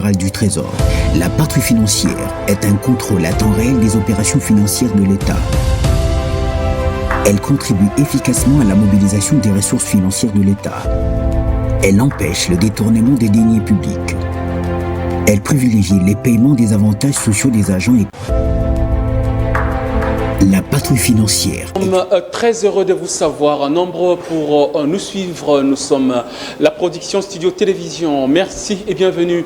générale du Trésor. La patrouille financière est un contrôle à temps réel des opérations financières de l'État. Elle contribue efficacement à la mobilisation des ressources financières de l'État. Elle empêche le détournement des deniers publics. Elle privilégie les paiements des avantages sociaux des agents et la patrouille financière. Nous sommes très heureux de vous savoir, nombreux pour nous suivre. Nous sommes la production Studio Télévision. Merci et bienvenue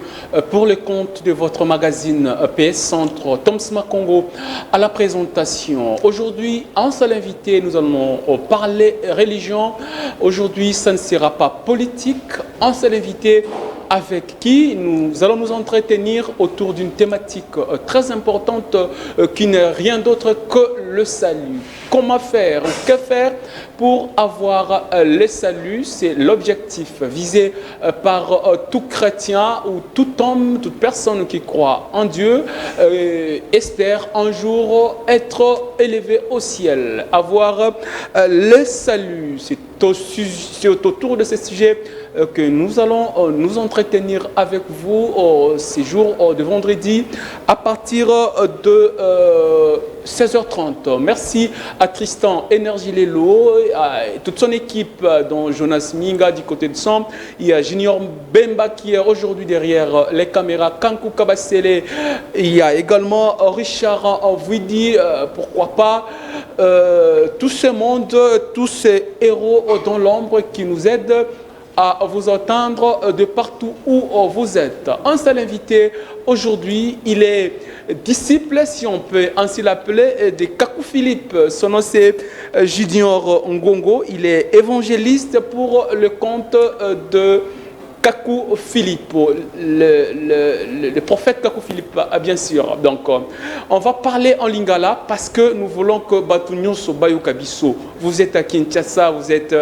pour le compte de votre magazine PS Centre. Thomas Makongo à la présentation. Aujourd'hui, un seul invité, nous allons parler religion. Aujourd'hui, ça ne sera pas politique. Un seul invité avec qui nous allons nous entretenir autour d'une thématique très importante qui n'est rien d'autre que le salut. Comment faire, que faire pour avoir le salut? C'est l'objectif visé par tout chrétien ou tout homme, toute personne qui croit en Dieu, espère un jour être élevé au ciel, avoir le salut. C'est autour de ce sujet que nous allons nous entretenir avec vous ces jours de vendredi à partir de 16h30. Merci à Tristan Énergie Lelo, à toute son équipe, dont Jonas Minga du côté de Sam. Il y a Junior Bemba qui est aujourd'hui derrière les caméras, Kankou Kabasele. Il y a également Richard Vidi, pourquoi pas. Tout ce monde, tous ces héros dans l'ombre qui nous aident à vous entendre de partout où vous êtes. Un seul invité aujourd'hui, il est disciple, si on peut ainsi l'appeler, de Kakou Philippe. Son nom c'est Junior Ngongo. Il est évangéliste pour le compte de Kakou Philippe, le prophète Kakou Philippe, bien sûr. Donc, on va parler en lingala parce que nous voulons que Batunyon Sobayo Kabiso. Vous êtes à Kinshasa, vous êtes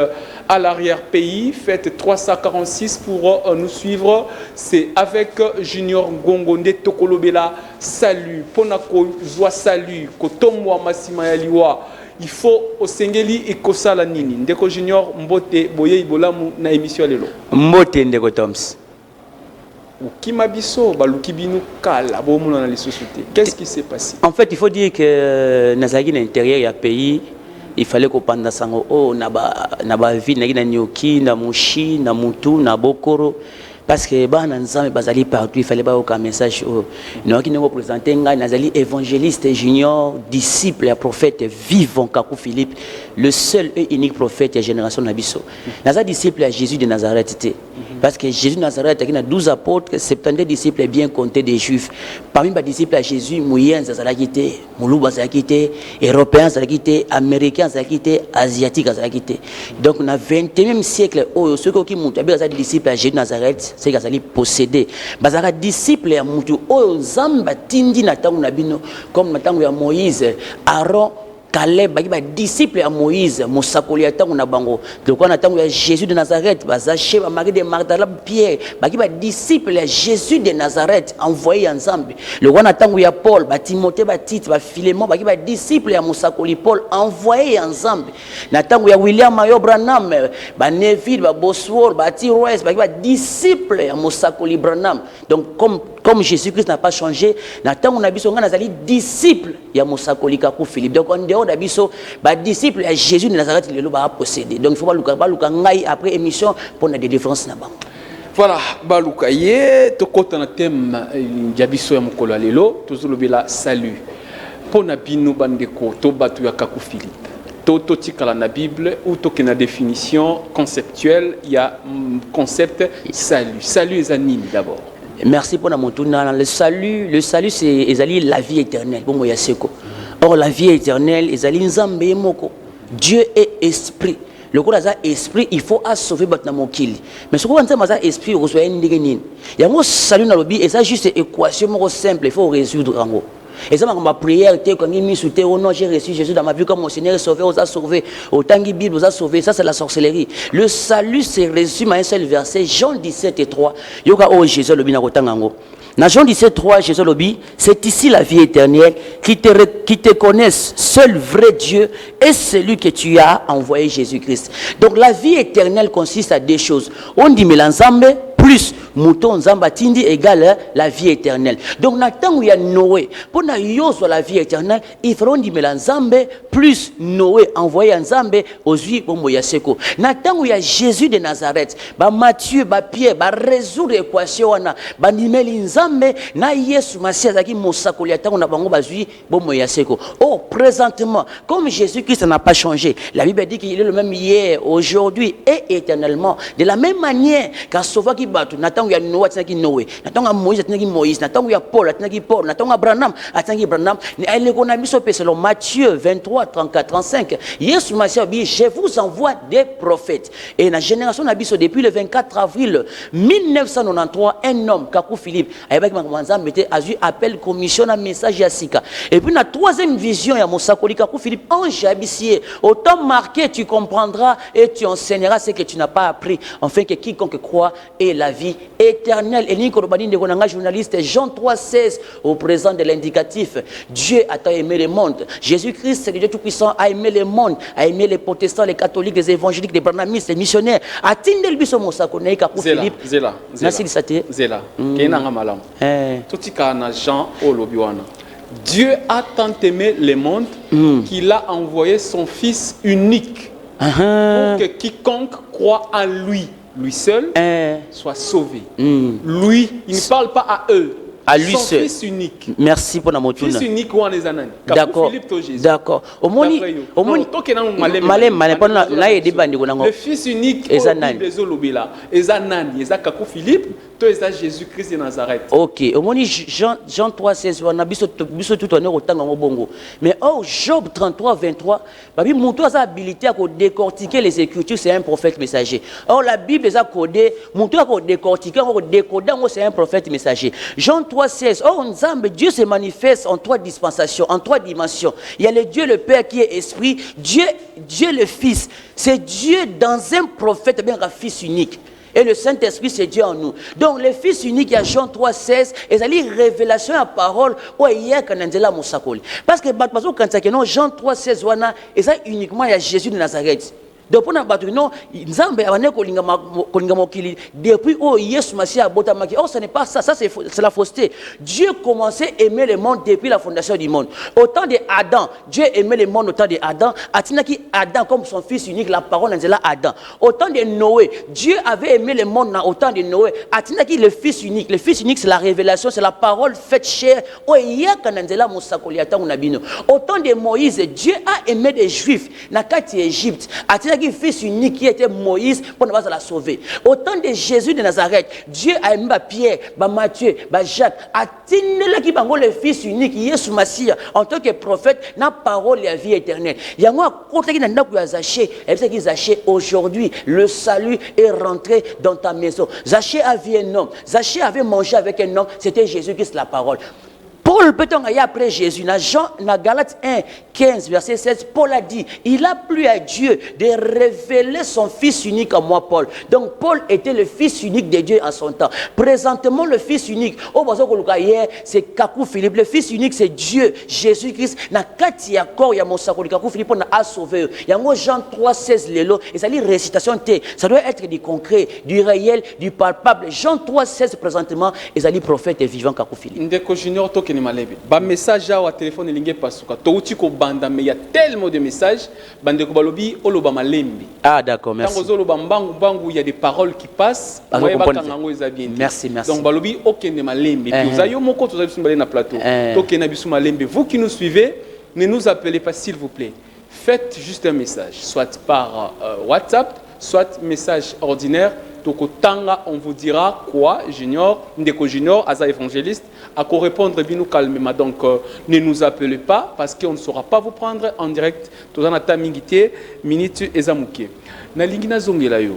à l'arrière-pays, faites 346 pour nous suivre. C'est avec Junior Ngongo Tokolobela. Salut, Ponako Zwa salut, Kotomwa Masima Yaliwa. Il faut au Sengeli et Kosala Nini. Ndeko Junior Mbote Boye Ibolamu na émission lelo. Mbote Ndeko Toms. Kimabiso balukibinu kala bomuna na les sociétés. Qu'est-ce qui s'est passé? En fait, il faut dire que nazaki na intérieur ya pays, il fallait qu'on panda sango na ba vie na nyoki na mushi na mutu na bokoro. Parce que bazali partout, il fallait pas aucun message. Nous qui nous représentons, nazali évangéliste junior, disciple et prophète vivant Kakou Philippe, le seul et unique prophète de la génération Nabiso. Nazali disciple à Jésus de Nazareth. Parce que Jésus de Nazareth, il y a 12 apôtres, 70 disciples bien comptés des Juifs. Parmi les disciples à Jésus, Mouyens, Zazalakité, Moulouba, Zazalakité, Européens, Zazalakité, Américains, Zazalakité, Asiatiques, Zazalakité. Donc, on a 21e siècle, ceux qui ont été disciples à Jésus de Nazareth, c'est qu'ils allaient posséder. Bazara disciples à Moutou, Zamba, Tindi, Natangu, Nabino, comme Natangu à Moïse, Aaron, Caleb, bagiba disciple à Moïse, Mosakoli atangu na bango. Donc on attend Jésus de Nazareth, Bazaché, Marie de Magdala, Pierre, bagiba disciple à Jésus de Nazareth envoyé ensemble. Le roi attend ya Paul, Timothée, Tite, Philémon, bagiba disciple à Mosakoli Paul envoyé ensemble. Natangu ya William Mayo Branham, Neville, Bosworth, T-Royce, bagiba disciple à Mosakoli Branham. Donc comme Jésus-Christ n'a pas changé, Natangu Nabiso Nazali disciple ya Mosakoli Kakou Philippe. Donc on d'abiso ba disciple à Jésus de Nazareth le ba posséder. Donc il faut pas luka ngai après émission pour des différences na bango. Voilà, baluka ye to kota na thème jabiso ya mokolo lelo tozolo bela salut. Pona binu bandeko to batu ya Kakou Philippe. To tikala na Bible ou to kena définition conceptuelle, il y a concept salut. Salut les animes d'abord. Merci pour mon tour. Le salut c'est la vie éternelle. Bon moya seko. Or, la vie éternelle, Dieu est esprit. Le coup esprit, il faut sauver votre mokili. Mais ce qu'on entend, c'est esprit, vous reçoit une ligne. Il y a un salut dans le lobby, et ça juste une équation simple, il faut résoudre. Et ça, ma prière, quand il mis sous terre, non, j'ai reçu Jésus dans ma vie comme mon Seigneur est sauvé, vous a sauvé. Autant que Bible vous a sauvé, ça c'est la sorcellerie. Le salut se résume à un seul verset, Jean 17:3. Yoga oh Jésus le bina kotangango. Dans Jean 17:3, Jésus le dit, c'est ici la vie éternelle, qui te connaissent, seul vrai Dieu et celui que tu as envoyé Jésus-Christ. Donc la vie éternelle consiste à deux choses. On dit mais l'ensemble, plus mouton nzamba tindi égale la vie éternelle. Donc na tango ya Noé pour na yozo la vie éternelle il faut ndimela nzambe plus Noé envoyé nzambe ozui bombo ya seko. Na tango ya Jésus de Nazareth ba Matthieu ba Pierre ba résoudre équation wana ba ndimeli nzambe na Yesu Masia zaki mosakoli tango na bango bazui bombo ya seko. Oh présentement comme Jésus-Christ n'a pas changé, la Bible dit qu'il est le même hier, aujourd'hui et éternellement. De la même manière qu'à Sauva qui bat, n'attend ya Noé, n'attend Noé, n'attend Moïse, n'attend Moïse, n'attend Paul, n'attend Paul, n'attend Abraham, n'attend Abraham. Elle est qu'on a mis selon Matthieu 23, 34, 35. Yesu Masia dit, je vous envoie des prophètes. Et la génération n'a depuis le 24 avril 1993, un homme, Kakou Philippe, avec Manzam, mettait appel commission un message à Sika. Et puis la troisième vision, il y a Moussakoli Kakou Philippe, ange abyssier. Autant marqué, tu comprendras et tu enseigneras ce que tu n'as pas appris, afin que quiconque croit ait la vie éternelle. Et Nico Robadine de journaliste Jean 3,16 au présent de l'indicatif. Dieu a tant aimé le monde. Jésus-Christ, c'est le Dieu Tout-Puissant, a aimé le monde, a aimé les protestants, les catholiques, les évangéliques, les branhamistes, les missionnaires. A tindel biso Moussakone Kakou Philippe. Zela. Kenanga malam. Totika na Jean Olobiwana. Dieu a tant aimé le monde qu'il a envoyé son Fils unique pour que quiconque croit en lui, lui seul, soit sauvé. Lui, il ne parle pas à eux. À lui son seul. Fils unique. Merci pour la motune. Fils unique ou en les anani. D'accord. D'accord. Au moins, le Fils unique est Anani. Est Kakou Philippe. Toi, c'est Jésus-Christ de Nazareth. Ok. Au moins, Jean 3,16. On a vu tout en autant en bongo. Mais oh, Job 33, 23. Babi Moutou a habilité à décortiquer les Écritures. C'est un prophète messager. Or, la Bible les a codé. Moutou a décortiqué. On décodé. C'est un prophète messager. Jean 3,16. Oh, Nzambe, Dieu se manifeste en trois dispensations, en trois dimensions. Il y a le Dieu le Père qui est esprit. Dieu le Fils. C'est Dieu dans un prophète, bien un Fils unique. Et le Saint-Esprit, c'est Dieu en nous. Donc, le Fils unique, il y a Jean 3,16, et ça dit révélation à parole, où il y a Kanandela Moussakoli. Parce que, quand Jean 3,16, et ça uniquement, il y a Jésus de Nazareth. Donc, pour nous, non, Nzambe a kolinga mokili depuis où Yesu Masia a botamaki. Oh, ce n'est pas ça, c'est la fausseté. Dieu commençait à aimer le monde depuis la fondation du monde. Au temps d'Adam, Dieu aimait le monde au temps d'Adam. Atinaki Adam comme son fils unique, la parole d'Angela Adam. Au temps de Noé, Dieu avait aimé le monde au temps de Noé. Atinaki le fils unique. Le fils unique, c'est la révélation, c'est la parole faite chair. Oh, il y a Kanandela Moussakoli Ata Unabino. Au temps de Moïse, Dieu a aimé les Juifs. Nakati Égypte. Atinaki Fils unique qui était Moïse pour ne pas la sauver. Au temps de Jésus de Nazareth, Dieu a aimé Pierre, Matthieu, Jacques, a tenu le Fils unique, Yesu Masia, en tant que prophète, n'a parole et la vie éternelle. Il y a moi, quand il y a Zaché, aujourd'hui, le salut est rentré dans ta maison. Zaché avait un homme, Zaché avait mangé avec un homme, c'était Jésus-Christ la parole. Paul, peut-on aller après Jésus, dans Galates 1, 15, verset 16, Paul a dit, il a plu à Dieu de révéler son Fils unique à moi, Paul. Donc, Paul était le Fils unique de Dieu en son temps. Présentement, le Fils unique, c'est Kakou Philippe. Le Fils unique, c'est Dieu, Jésus-Christ. Na kati ya kor ya mosakoli Kakou Philippe, on a sauvé. Il y a Jean 3, 16, lelo. Et ça dit récitation T. Ça doit être du concret, du réel, du palpable. Jean 3, 16, présentement, et ça dit prophète et vivant Kakou Philippe. Ndeko Junior, ba message à téléphone lingue pasuka touti ko banda mais il y a tellement de messages bande ko balobi oloba malembi. Ah d'accord, merci. Tango zolo bangu il y a des paroles qui passent moye bakangango ezabien. Merci. Donc balobi okende malembi puis vous ayo moko to zabisu na plateau tokena bisu malembi. Vous qui nous suivez, ne nous appelez pas s'il vous plaît. Faites juste un message soit par WhatsApp, soit message ordinaire. Tokotanga, on vous dira quoi, Junior, Ndeko Junior, Aza évangéliste, à quoi répondre binou calmement. Donc, ne nous appelez pas parce qu'on ne saura pas vous prendre en direct. Tozanata mingité, minute ezamouké. Na lingina zongela yo.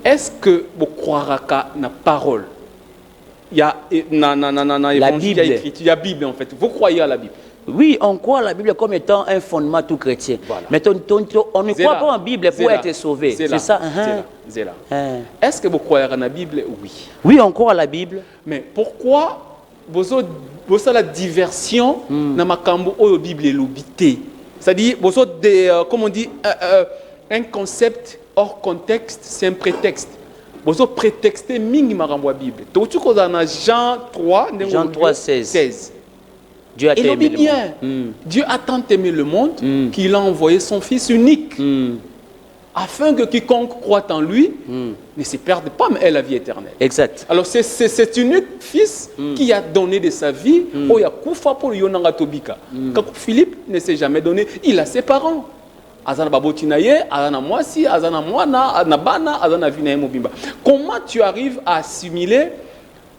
Est-ce que vous croirez na parole? Il y a la Bible. Il y a Bible en fait. Vous croyez à la Bible? Oui, on croit à la Bible comme étant un fondement tout chrétien. Voilà. Mais on ne croit pas en Bible pour être sauvé. C'est ça. Est-ce que vous croyez à la Bible? Oui. Oui, on croit à la Bible. Mais pourquoi vous avez la diversion dans ma cambo ou Bible et l'obité? C'est-à-dire, vous avez, comme on dit, un concept hors contexte, c'est un prétexte. Vous prétexté mingi makambo Bible. Donc tu connais dans Jean 3, Jean 3, 16. Dieu a tant aimé le monde. Dieu a tant aimé le monde qu'il a envoyé son Fils unique. Afin que quiconque croit en lui ne se perde pas, mais ait la vie éternelle. Exact. Alors c'est cet unique fils qui a donné de sa vie au Yakoufa pour Yonanga Tobika. Quand Philippe ne s'est jamais donné, il a ses parents. Azana babotinaye, azana mwasi, azana mwana, azana bana, azana vinaye mobimba. Comment tu arrives à assimiler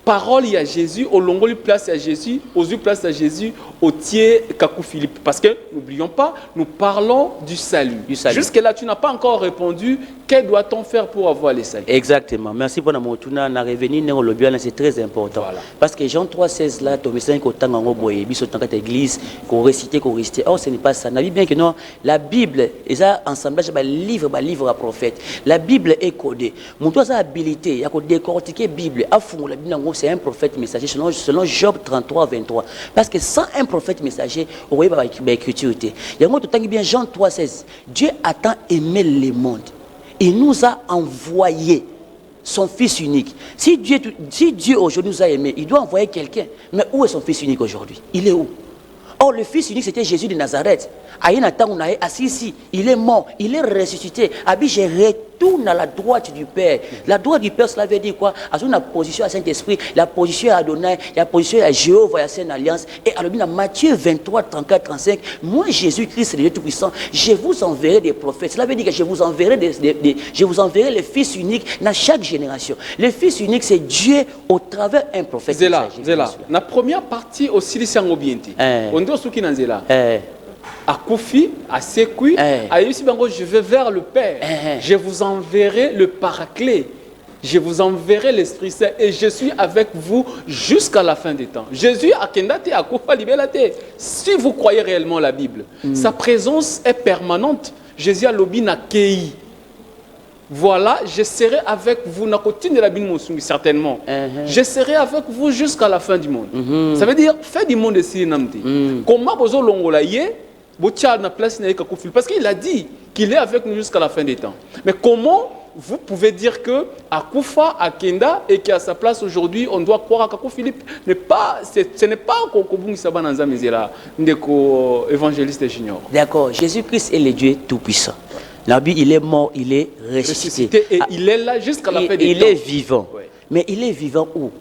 parole à Jésus, au longo place à Jésus, aux yeux place à Jésus, au tiers Kakou Philippe? Parce que, n'oublions pas, nous parlons du salut. Jusque-là, tu n'as pas encore répondu. Que doit-on faire pour avoir le salut? Exactement. Merci pour notre tournage. On a revenu dans le bien, c'est très important. Voilà. Parce que Jean 3,16 là, tu mets qu'on t'a envoyé, bis au temps que l'église, qu'on récite. Or, ce n'est pas ça. On a vu bien que non, la Bible, et ça, ensemblage, livre à prophète. La Bible est codée. Mon toi, ça habilité, il y a qu'on décortiquer la Bible. À fond, la Bible, c'est un prophète messager, selon Job 33, 23. Parce que sans un prophète messager, on voit l'écriture. Il y a un autre temps bien Jean 3,16. Dieu a tant aimé le monde. Il nous a envoyé son Fils unique. Si Dieu aujourd'hui nous a aimés, il doit envoyer quelqu'un. Mais où est son Fils unique aujourd'hui? Il est où? Or, le Fils unique, c'était Jésus de Nazareth. Assis ici, il est mort, il est ressuscité. Abi, je retourne à la droite du Père. La droite du Père, cela veut dire quoi? À la position à Saint-Esprit, la position à Adonai, la position à Jéhovah, à Sainte Alliance. Et alors, dans Matthieu 23, 34, 35, moi, Jésus-Christ, le Dieu Tout-Puissant, je vous enverrai des prophètes. Cela veut dire que je vous enverrai le Fils unique dans chaque génération. Le Fils unique, c'est Dieu au travers un prophète. C'est là. La première partie aussi, c'est en obienti. On doit ce qui est là. À Koufi, à Sekui, à Yussi Bango, je vais vers le Père. Je vous enverrai le Paraclet. Je vous enverrai l'Esprit Saint et je suis avec vous jusqu'à la fin des temps. Jésus a kendate à Koufa libelate. Si vous croyez réellement la Bible, sa présence est permanente. Jésus a lobi na kei. Voilà, je serai avec vous. Certainement. Je serai avec vous jusqu'à la fin du monde. Ça veut dire, fin du monde ici, Namti. Comment vous avez parce qu'il a dit qu'il est avec nous jusqu'à la fin des temps. Mais comment vous pouvez dire que à Koufa, à Kenda, et qu'à sa place aujourd'hui, on doit croire à Kakou Philippe? Ce n'est pas Kokobung Sabananza Mizela, Ndeko évangéliste junior. D'accord, Jésus-Christ est le Dieu Tout-Puissant. La Bible, il est mort, il est ressuscité. Et il est là jusqu'à la fin des temps. Il est vivant. Ouais. Mais il est vivant où?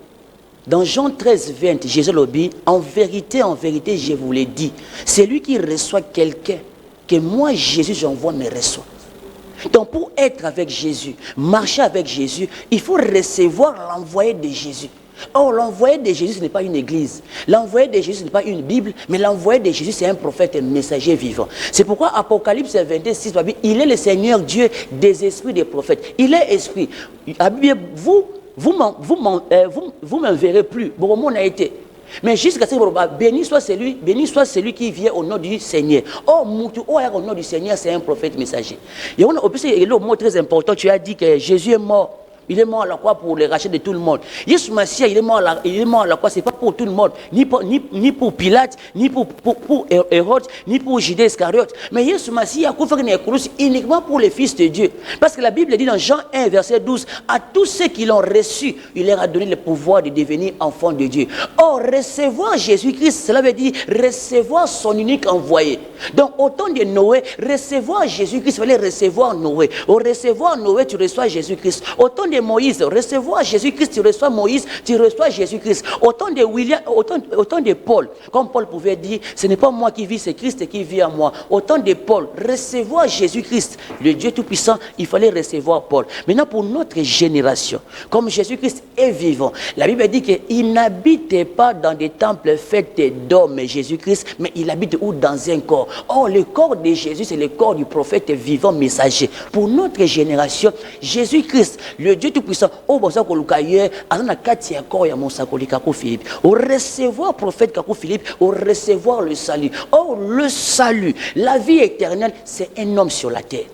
Dans Jean 13, 20, Jésus l'a dit, en vérité, je vous l'ai dit, c'est lui qui reçoit quelqu'un que moi, Jésus, j'envoie, me reçoit. Donc, pour être avec Jésus, marcher avec Jésus, il faut recevoir l'envoyé de Jésus. Or, l'envoyé de Jésus, ce n'est pas une église. L'envoyé de Jésus, ce n'est pas une Bible, mais l'envoyé de Jésus, c'est un prophète, un messager vivant. C'est pourquoi Apocalypse 26, il est le Seigneur Dieu des esprits des prophètes. Il est esprit. Vous m'enverrez plus. Bon, on a été. Mais jusqu'à ce que béni soit celui qui vient au nom du Seigneur. Or, au nom du Seigneur, c'est un prophète messager. Il y a un mot très important. Tu as dit que Jésus est mort. Il est mort à la croix pour le rachat de tout le monde. Yeshua Mashiach, il est mort à la croix, ce n'est pas pour tout le monde. Ni pour Pilate, ni pour Hérode, ni pour Judas Iscariote. Mais Yeshua Mashiach a fait une croix uniquement pour les fils de Dieu. Parce que la Bible dit dans Jean 1, verset 12, à tous ceux qui l'ont reçu, il leur a donné le pouvoir de devenir enfants de Dieu. Or, recevoir Jésus-Christ, cela veut dire recevoir son unique envoyé. Donc, au temps de Noé, recevoir Jésus-Christ, il fallait recevoir Noé. Au recevoir Noé, tu reçois Jésus-Christ. Au temps de Moïse, recevoir Jésus-Christ, tu reçois Moïse, tu reçois Jésus-Christ. Au temps de Paul, comme Paul pouvait dire, ce n'est pas moi qui vis, c'est Christ qui vit en moi. Au temps de Paul, recevoir Jésus-Christ, le Dieu Tout-Puissant, il fallait recevoir Paul. Maintenant, pour notre génération, comme Jésus-Christ est vivant, la Bible dit qu'il n'habite pas dans des temples faits d'hommes, Jésus-Christ, mais il habite où? Dans un corps. Or, le corps de Jésus, c'est le corps du prophète vivant messager. Pour notre génération, Jésus-Christ, le Dieu Tout-Puissant, au Philippe, au recevoir prophète Kakou Philippe, au recevoir le salut. Or, le salut, la vie éternelle, c'est un homme sur la terre.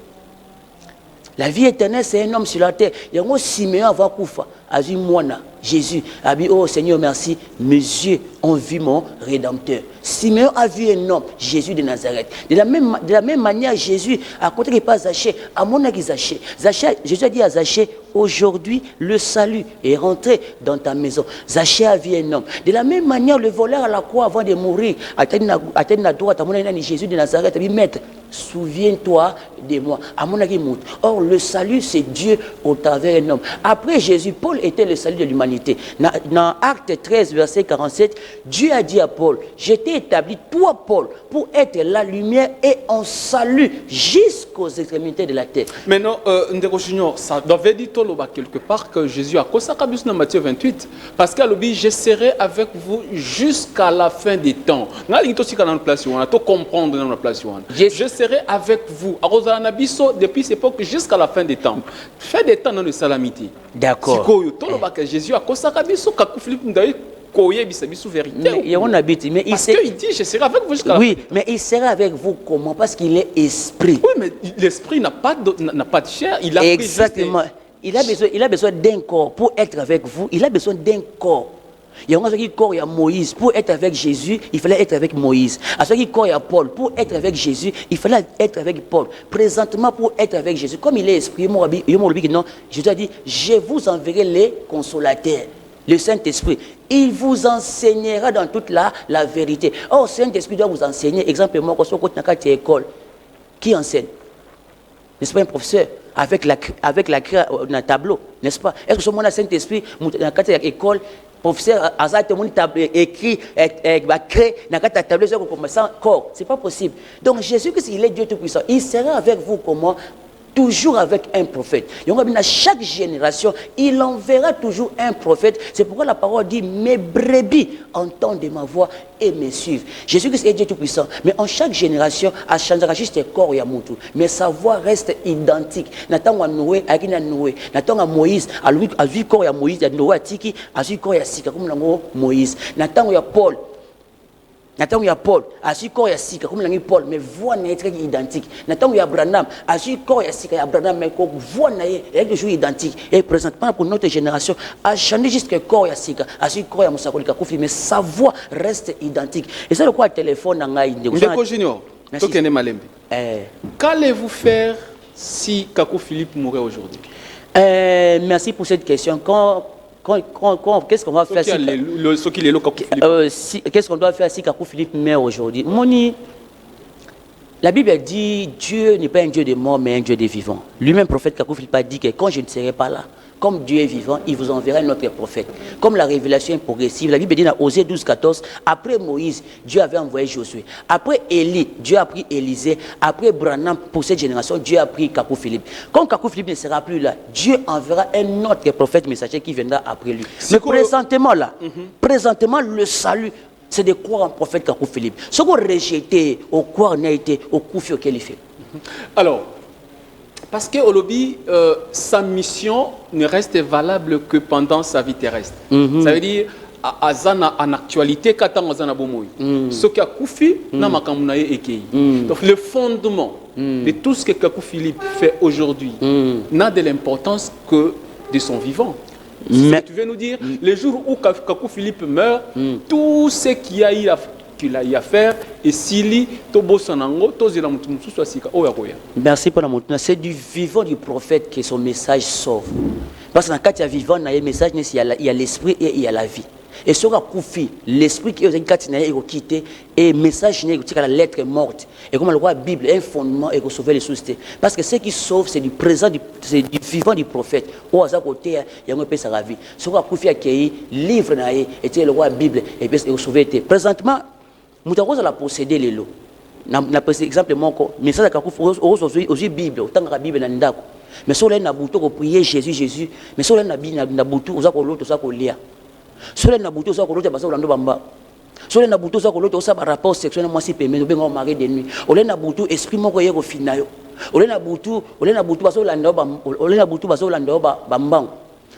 La vie éternelle, c'est un homme sur la terre. Il y a un Siméon avant Koufa, Azimouana. Jésus a dit, oh Seigneur, merci, mes yeux ont vu mon Rédempteur. Simeon a vu un homme, Jésus de Nazareth. De la même manière, Jésus, à côté de pas Zachée, à mon avis Zachée. Jésus a dit à Zachée, aujourd'hui, le salut est rentré dans ta maison. Zachée a vu un homme. De la même manière, le voleur à la croix, avant de mourir, atteint la droite, à mon avis, Jésus de Nazareth, a dit, maître, souviens-toi de moi. À mon avis, or, le salut, c'est Dieu au travers d'un homme. Après Jésus, Paul était le salut de l'humanité. Dans Acte 13, verset 47, Dieu a dit à Paul, je t'ai établi, toi, Paul, pour être la lumière et en salut jusqu'aux extrémités de la terre. Maintenant, Ndeko Junior, ça devait dire quelque part que Jésus a consacré dans Matthieu 28, parce qu'à l'objet, je serai avec vous jusqu'à la fin des temps. Comprendre dans la place. Je serai avec vous. Depuis cette époque jusqu'à la fin des temps. Fin des temps dans le salamité. D'accord. Jésus a consacré mais parce qu'il dit, je serai avec vous jusqu'à la fin. Oui, mais il sera avec vous comment? Parce qu'il est esprit. Oui, mais l'esprit n'a pas de chair. Il a exactement. Il a besoin d'un corps pour être avec vous. Il a besoin d'un corps. Il y a un corps, il y a Moïse. Pour être avec Jésus, il fallait être avec Moïse. À ce corps, il y a Paul. Pour être avec Jésus, il fallait être avec Paul. Présentement, pour être avec Jésus, comme il est esprit, Jésus a dit, je vous enverrai les consolateurs. Le Saint-Esprit, il vous enseignera dans toute la vérité. Oh, le Saint-Esprit doit vous enseigner. Exemple, moi, quand je suis à l'école, qui enseigne? N'est-ce pas un professeur? Avec la craie dans un tableau, n'est-ce pas? Est-ce que ce moment, le Saint-Esprit, dans l'école, professeur a écrit, créé dans un tableau, sans corps? Ce n'est pas possible. Donc, Jésus-Christ, il est Dieu Tout-Puissant. Il sera avec vous comment? Toujours avec un prophète. À chaque génération, il enverra toujours un prophète. C'est pourquoi la parole dit, mes brebis entendent ma voix et me suivent. Jésus-Christ est Dieu Tout-Puissant. Mais en chaque génération, il changera juste le corps et le moutou. Mais sa voix reste identique. Nathan à Noé, à Noé. Nathan à Moïse, à lui, à lui corps à Moïse, à Noé à Tiki, à lui corps à Sika, comme Moïse. Nathan à Paul. Nathan il y a Paul, à ce corps il y a Sika, comme l'ami Paul, mais voix n'est pas identique. Nathan il y a Branham, à ce corps il y a Sika, il y a Branham, mais voix n'est toujours identique. Et présentement pour notre génération, à changer juste le corps il y a Sika, à ce corps il y a Moussakoli Kakoufi, mais sa voix reste identique. Et c'est le quoi le téléphone dans la Ndeko Junior, qu'allez-vous faire si Kakou Philippe mourait aujourd'hui? Merci pour cette question. Qu'est-ce qu'on va faire qu'est-ce qu'on doit faire si Kakou Philippe meurt aujourd'hui? Moni, la Bible dit Dieu n'est pas un Dieu des morts, mais un Dieu des vivants. Lui-même, prophète Kakou Philippe a dit que quand je ne serai pas là, comme Dieu est vivant, il vous enverra un autre prophète. Comme la révélation est progressive, la Bible dit dans Osée 12, 14, après Moïse, Dieu avait envoyé Josué. Après Élie, Dieu a pris Élisée. Après Branham, pour cette génération, Dieu a pris Kakou Philippe. Comme Kakou Philippe ne sera plus là, Dieu enverra un autre prophète messager qui viendra après lui. Mais présentement là, présentement le salut, c'est de croire en prophète Kakou Philippe. Ce qu'on rejeté, au croire n'a été, au coup fait auquel il fait. Alors, parce que Olobi, sa mission ne reste valable que pendant sa vie terrestre. Ça veut dire, en actualité, quand on a besoin ce qui a Koufi, donc le fondement de tout ce que Kakou Philippe fait aujourd'hui n'a de l'importance que de son vivant. Mais tu veux nous dire, le jour où Kakou Philippe meurt, tout ce qu'il a eu à faire, et s'il merci pour la montagne. C'est du vivant du prophète que son message sauve. Parce que quand il y a vivant, il y a un message, il y a l'esprit et il y a la vie. Et sur Koufi, l'esprit qui est quitté, et le message qui la lettre morte. Et comme le roi Bible, un fondement et sauver les sociétés. Parce que ce qui sauve, c'est du présent, c'est du vivant du prophète. Au hasard côté, il y a un peu sa vie. Sur Koufi a créé livre, et le roi Bible, et sauver. Présentement, nous avons la posséder les lots. Exemple, mais ça, c'est aussi Bible, autant que la Bible n'est pas. Mais si on a pour prier Jésus, mais si on a bouton, on a l'autre, on a lire. Si on a bouton, on a l'autre, on a l'autre. Si on a bouton, on a l'autre, on a rapport sexuel, moi si permet, on a mari de nuit. On a bouton, esprit, mon courrier au final. On a bouton, on a bouton, on a bouton, on a bouton, on a bouton,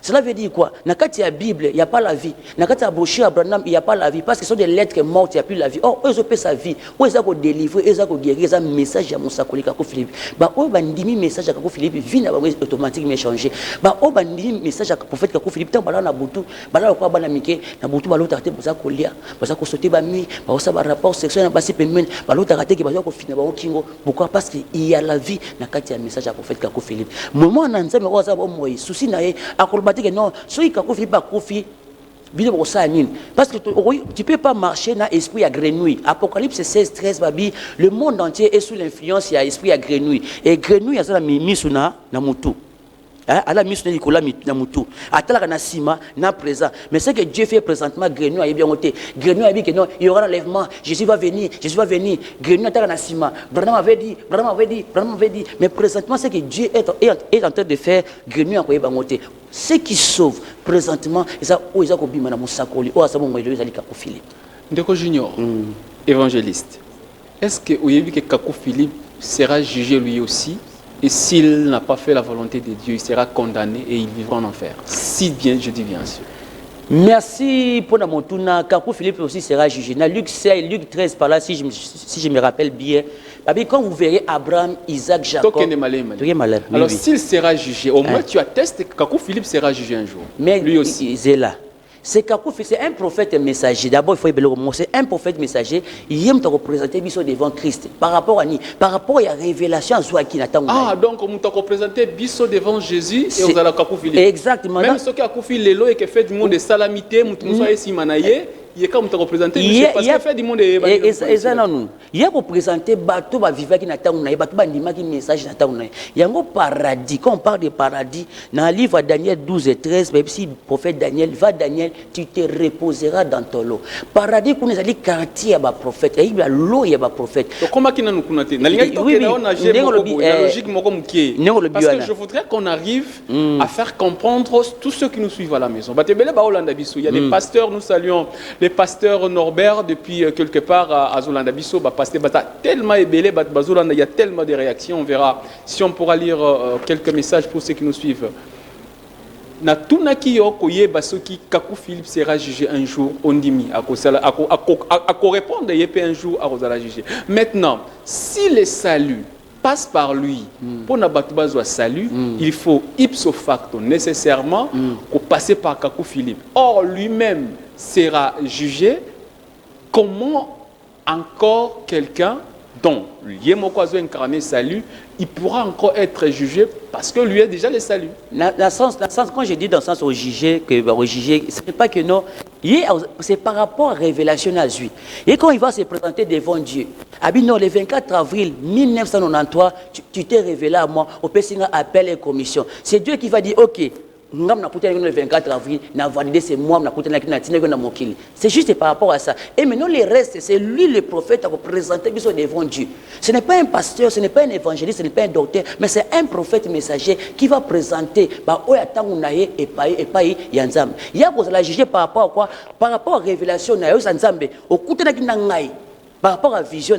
Cela veut dire quoi? Dans la Bible, il n'y a pas la vie. Dans la brochure Abraham, il n'y a pas la vie. Parce que ce sont des lettres mortes, il n'y a plus la vie. Or, eux, ils ont sa vie. Eux, ils ont délivré, eux, ils ont guéri, ils ont un message à Moussa Kako Philippe. Eux, ils ont message à Kako Philippe, vie automatiquement changé. Eux, ils ont message à prophète Kako Philippe. Tant que na butu, bala ko bana mike, na butu balo tarté boza kolia, boza ko sauter ba nuit, ba ça ba rapport sexuel na basi pemene, balo tarté ki baza ko fina ba kingo. Pourquoi? Parce qu'il y a la vie na kati ya message à prophète Kako Philippe. Moment na nzambe ko za ba moyi, souci na ye akolobatike non, so Kako Philippe ba kofi parce que tu ne peux pas marcher dans l'esprit à grenouille. Apocalypse 16-13, babi, le monde entier est sous l'influence de l'esprit à grenouille. Et grenouille, il y a mis sur la moutou. À la mission de Nicolas Namoutou, à tel na sima, na présent. Mais ce que Dieu fait présentement, Grenouille a bien noté. Grenouille a dit que non, il y aura l'enlèvement. Jésus va venir, Jésus va venir. Grenouille a tel na sima. Branham avait dit. Mais présentement, ce que Dieu est en train de faire, Grenouille a bien noté. Ce qui sauve présentement, c'est ça. Oh, ils ont combien de moussakoli. Oh, ça bon, ils ont dit Kako Philippe. Ndeko Junior, évangéliste. Est-ce que vous avez vu que Kako Philippe sera jugé lui aussi? Et s'il n'a pas fait la volonté de Dieu, il sera condamné et il vivra en enfer. Si bien, je dis bien sûr. Merci pour la montuna. Kako Philippe aussi sera jugé. Dans Luc 16, Luc 13, par là, si je me rappelle bien. Quand vous verrez Abraham, Isaac, Jacob. Alors, s'il sera jugé, au moins tu attestes que Kako Philippe sera jugé un jour. Mais lui aussi. C'est là. C'est un prophète messager. D'abord, il faut le mot. C'est un prophète messager. Il aime te représenter devant Christ. Par rapport à la révélation à qui n'attend. Ah, donc on t'a représenté biso devant Jésus et on a la Kako Philippe. Exactement. Même ce qui a fait l'élo et qui fait du monde de salamité, moutou et simanaye. Il y a comme représenté, parce qu'il fait du monde de il y a représenté bateau vivant qui n'attend bateau qui message n'attend. Il y a un paradis. Quand on parle de paradis, dans le livre Daniel 12 et 13, même si le prophète Daniel va Daniel, tu te reposeras dans ton lot. Paradis qu'on a dit quartier à ma prophète, il y a l'eau il y a ma prophète. Comment qu'il nous connaît? Parce que je voudrais qu'on arrive à faire comprendre tous ceux qui nous suivent à la maison. Il y a des pasteurs, nous saluons les pasteurs Norbert depuis quelque part à Zolanda Bisso, tellement ébélé, il y a tellement de réactions, on verra si on pourra lire quelques messages pour ceux qui nous suivent. Na tunaki yo koye basoki Kako Philippe sera jugé un jour ondimi à répondre un jour à Rosala jugé. Maintenant, si le salut passe par lui pour n'abattre salut, il faut ipso facto nécessairement passer par Kako Philippe. Or lui-même sera jugé. Comment encore quelqu'un dont Yemokwazo incarné salut, il pourra encore être jugé parce que lui est déjà le salut. Dans le sens, quand je dis dans le sens au jugé, ce n'est pas que non, c'est par rapport à la révélation à lui. Et quand il va se présenter devant Dieu, non, le 24 avril 1993, tu t'es révélé à moi, au Pessinga appel et commission. C'est Dieu qui va dire, ok, le 24 avril, c'est juste par rapport à ça. Et maintenant, le reste, c'est lui le prophète à représenter devant Dieu. Ce n'est pas un pasteur, ce n'est pas un évangéliste, ce n'est pas un docteur, mais c'est un prophète messager qui va présenter. Il y a pour la juger par rapport à quoi? Par rapport à la révélation, par rapport à la vision,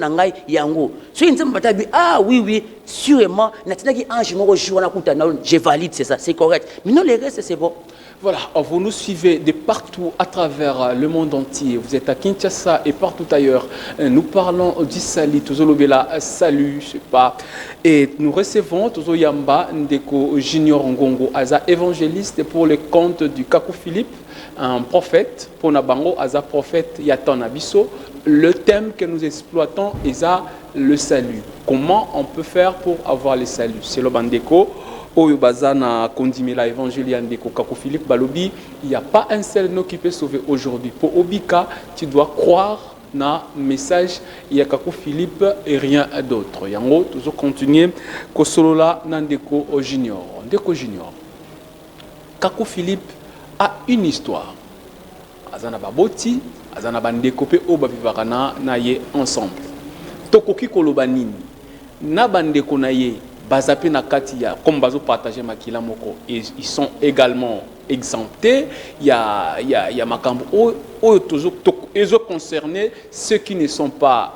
ah oui, sûrement, je valide, c'est ça, c'est correct. Mais non, le reste, c'est bon. Voilà, vous nous suivez de partout à travers le monde entier. Vous êtes à Kinshasa et partout ailleurs. Nous parlons du salut, Tozolobela, salut, je sais pas. Et nous recevons Tozo Yamba Ndeko Junior Ngongo, Aza évangéliste pour le compte du Kako Philippe, un prophète, pour Nabango, Aza prophète Yatan Abisso. Le thème que nous exploitons est le salut. Comment on peut faire pour avoir le salut? C'est le Bandeko. Oyo bazana kondimela évangile Ndeko Kako Philippe Balobi, il n'y a pas un seul nom qui peut sauver aujourd'hui. Pour Obika, tu dois croire na message il y a Kako Philippe et rien d'autre. Yango toujours continuer kosolola Ndeko Junior. Ndeko Junior. Kako Philippe a une histoire. Azana baboti, azana bandeko pe o bavivaka na ye ensemble. Tokoki koloba nini na bandeko na ye bazape na katia comme bazo partager makila moko, ils sont également exemptés. Il y a makambo o toujours ils ont concerné ceux qui ne sont pas